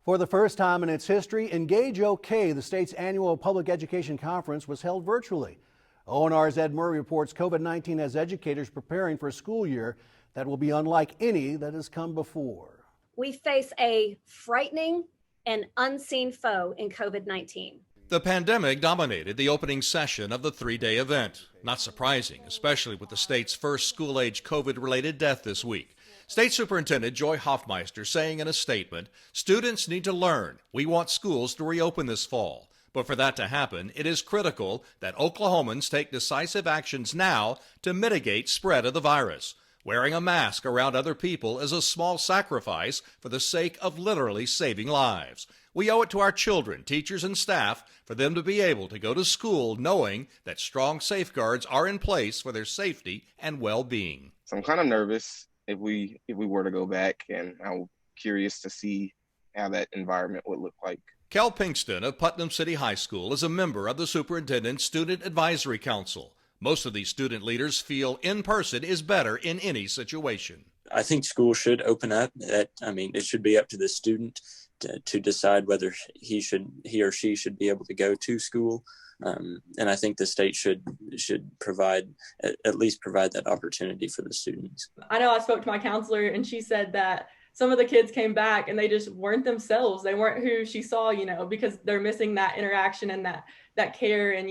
For the first time in its history, Engage OK, the state's annual public education conference, was held virtually. ONR's Ed Murray reports COVID-19 has educators preparing for a school year that will be unlike any that has come before. We face a frightening and unseen foe in COVID-19. The pandemic dominated the opening session of the three-day event. Not surprising, especially with the state's first school-age COVID-related death this week. State Superintendent Joy Hoffmeister saying in a statement, students need to learn. We want schools to reopen this fall. But for that to happen, it is critical that Oklahomans take decisive actions now to mitigate spread of the virus. Wearing a mask around other people is a small sacrifice for the sake of literally saving lives. We owe it to our children, teachers, and staff for them to be able to go to school knowing that strong safeguards are in place for their safety and well-being. So I'm kind of nervous if we were to go back, and I'm curious to see how that environment would look like. Kel Pinkston of Putnam City High School is a member of the Superintendent's Student Advisory Council. Most of these student leaders feel in person is better in any situation. I think school should open up. It should be up to the student to decide whether he or she should be able to go to school. And I think the state should at least provide that opportunity for the students. I know I spoke to my counselor and she said that some of the kids came back and they just weren't themselves. They weren't who she saw, because they're missing that interaction and that care and,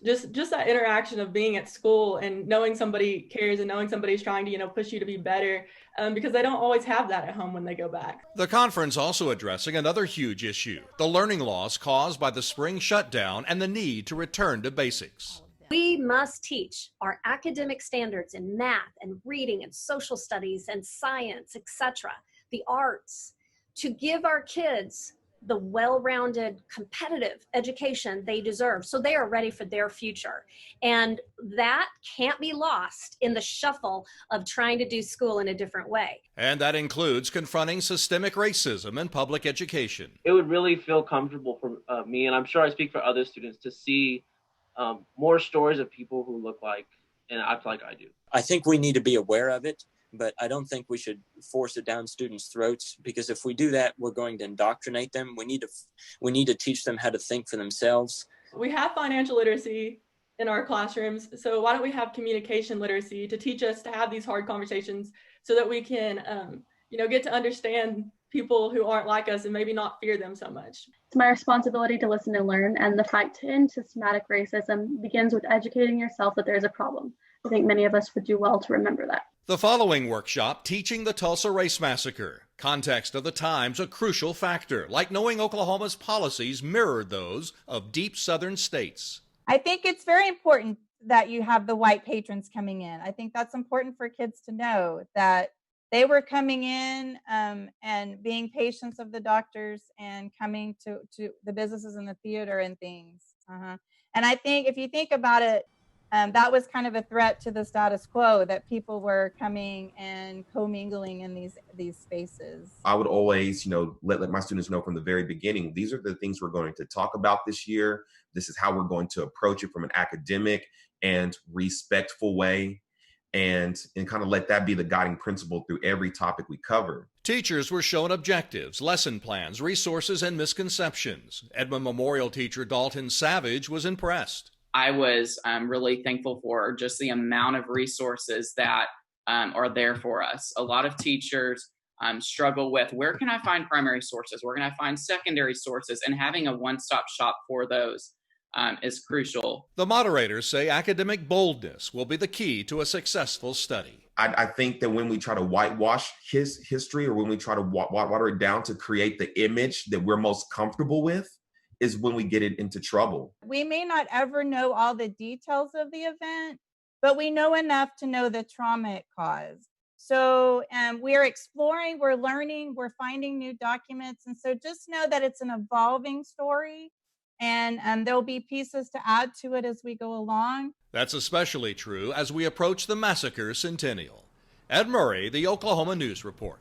just that interaction of being at school and knowing somebody cares and knowing somebody's trying to, push you to be better, because they don't always have that at home when they go back. The conference also addressing another huge issue, the learning loss caused by the spring shutdown and the need to return to basics. We must teach our academic standards in math and reading and social studies and science, etc., the arts, to give our kids the well-rounded, competitive education they deserve so they are ready for their future. And that can't be lost in the shuffle of trying to do school in a different way. And that includes confronting systemic racism in public education. It would really feel comfortable for me, and I'm sure I speak for other students, to see more stories of people who look like and act like I do. I think we need to be aware of it, but I don't think we should force it down students' throats, because if we do that, we're going to indoctrinate them. We need to teach them how to think for themselves. We have financial literacy in our classrooms, so why don't we have communication literacy to teach us to have these hard conversations so that we can, get to understand people who aren't like us and maybe not fear them so much. It's my responsibility to listen and learn, and the fight to end systematic racism begins with educating yourself that there's a problem. I think many of us would do well to remember that. The following workshop, Teaching the Tulsa Race Massacre. Context of the times a crucial factor, like knowing Oklahoma's policies mirrored those of deep southern states. I think it's very important that you have the white patrons coming in. I think that's important for kids to know that they were coming in and being patients of the doctors and coming to the businesses and the theater and things. And I think if you think about it, that was kind of a threat to the status quo, that people were coming and commingling in these spaces. I would always, let my students know from the very beginning, these are the things we're going to talk about this year. This is how we're going to approach it from an academic and respectful way. And kind of let that be the guiding principle through every topic we cover. Teachers were shown objectives, lesson plans, resources, and misconceptions. Edmond Memorial teacher Dalton Savage was impressed. I was really thankful for just the amount of resources that are there for us. A lot of teachers struggle with, where can I find primary sources? Where can I find secondary sources? And having a one-stop shop for those is crucial. The moderators say academic boldness will be the key to a successful study. I think that when we try to whitewash his history, or when we try to water it down to create the image that we're most comfortable with, is when we get it into trouble. We may not ever know all the details of the event, but we know enough to know the trauma it caused. So we're exploring, we're learning, we're finding new documents. And so just know that it's an evolving story, and there'll be pieces to add to it as we go along. That's especially true as we approach the massacre centennial. Ed Murray, the Oklahoma News Report.